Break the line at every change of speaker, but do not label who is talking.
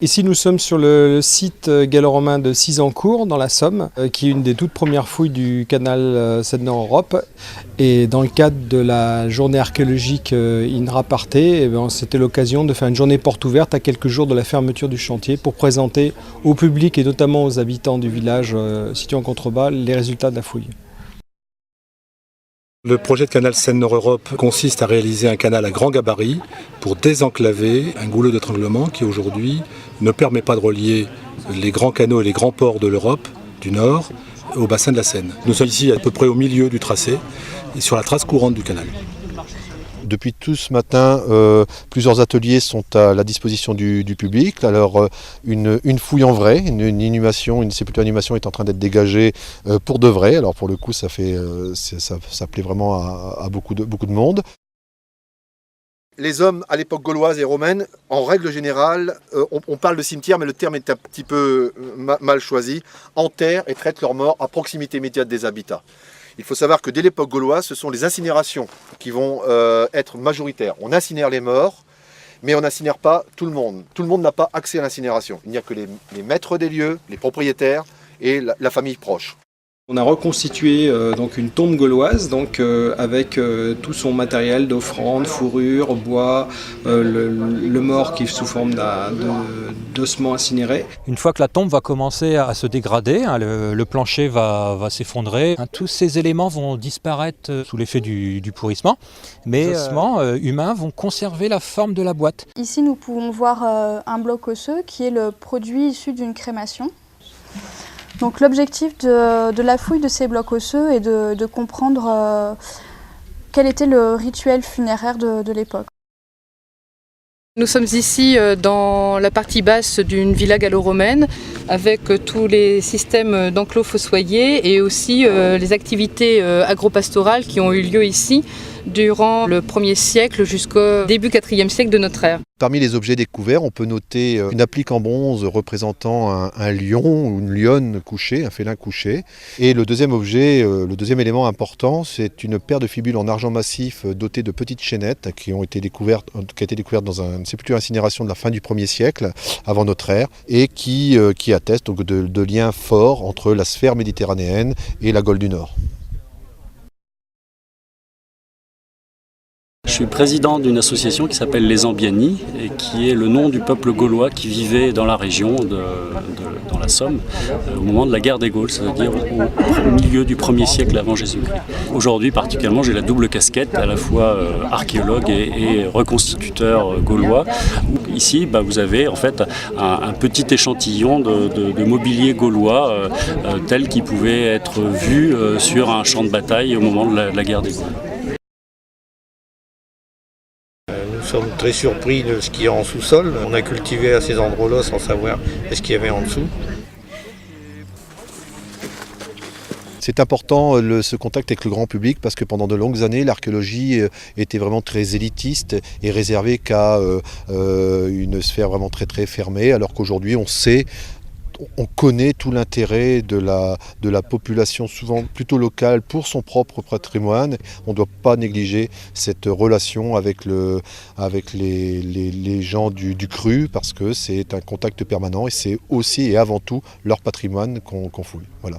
Ici, nous sommes sur le site gallo-romain de Sizancourt, dans la Somme, qui est une des toutes premières fouilles du canal Seine-Nord-Europe. Et dans le cadre de la journée archéologique INRA Partez, c'était l'occasion de faire une journée porte ouverte à quelques jours de la fermeture du chantier pour présenter au public et notamment aux habitants du village situé en contrebas les résultats de la fouille.
Le projet de canal Seine-Nord-Europe consiste à réaliser un canal à grand gabarit pour désenclaver un goulot d'étranglement qui aujourd'hui ne permet pas de relier les grands canaux et les grands ports de l'Europe du Nord au bassin de la Seine. Nous sommes ici à peu près au milieu du tracé et sur la trace courante du canal.
Depuis tout ce matin, plusieurs ateliers sont à la disposition du public. Alors une fouille en vrai, une sépulture animation est en train d'être dégagée pour de vrai. Alors pour le coup, ça plaît vraiment à beaucoup de monde.
Les hommes à l'époque gauloise et romaine, en règle générale, on parle de cimetière, mais le terme est un petit peu mal choisi, enterrent et traitent leurs morts à proximité immédiate des habitats. Il faut savoir que dès l'époque gauloise, ce sont les incinérations qui vont être majoritaires. On incinère les morts, mais on n'incinère pas tout le monde. Tout le monde n'a pas accès à l'incinération. Il n'y a que les maîtres des lieux, les propriétaires et la famille proche.
On a reconstitué donc une tombe gauloise avec tout son matériel d'offrande, fourrure, bois, le mort qui est sous forme d'ossements incinérés.
Une fois que la tombe va commencer à se dégrader, le plancher va s'effondrer, tous ces éléments vont disparaître sous l'effet du pourrissement, mais les ossements humains vont conserver la forme de la boîte.
Ici nous pouvons voir un bloc osseux qui est le produit issu d'une crémation. Donc l'objectif de la fouille de ces blocs osseux est de comprendre quel était le rituel funéraire de l'époque.
Nous sommes ici dans la partie basse d'une villa gallo-romaine avec tous les systèmes d'enclos fossoyés et aussi les activités agropastorales qui ont eu lieu ici durant le 1er siècle jusqu'au début 4e siècle de notre ère.
Parmi les objets découverts, on peut noter une applique en bronze représentant un lion ou une lionne couchée, un félin couché. Et le deuxième objet, le deuxième élément important, c'est une paire de fibules en argent massif dotées de petites chaînettes qui a été découverte dans une sépulture incinération de la fin du 1er siècle, avant notre ère, et qui attestent donc de liens forts entre la sphère méditerranéenne et la Gaule du Nord.
Je suis président d'une association qui s'appelle les Ambiani et qui est le nom du peuple gaulois qui vivait dans la région, dans la Somme, au moment de la guerre des Gaules, c'est-à-dire au milieu du 1er siècle avant Jésus-Christ. Aujourd'hui, particulièrement, j'ai la double casquette, à la fois archéologue et reconstituteur gaulois. Ici, vous avez en fait un petit échantillon de mobilier gaulois tel qu'il pouvait être vu sur un champ de bataille au moment de la guerre des Gaules.
Nous sommes très surpris de ce qu'il y a en sous-sol. On a cultivé à ces endroits-là sans savoir ce qu'il y avait en dessous.
C'est important ce contact avec le grand public parce que pendant de longues années, l'archéologie était vraiment très élitiste et réservée qu'à une sphère vraiment très très fermée, alors qu'aujourd'hui on connaît tout l'intérêt de la population, souvent plutôt locale, pour son propre patrimoine. On ne doit pas négliger cette relation avec les gens du cru, parce que c'est un contact permanent et c'est aussi et avant tout leur patrimoine qu'on fouille. Voilà.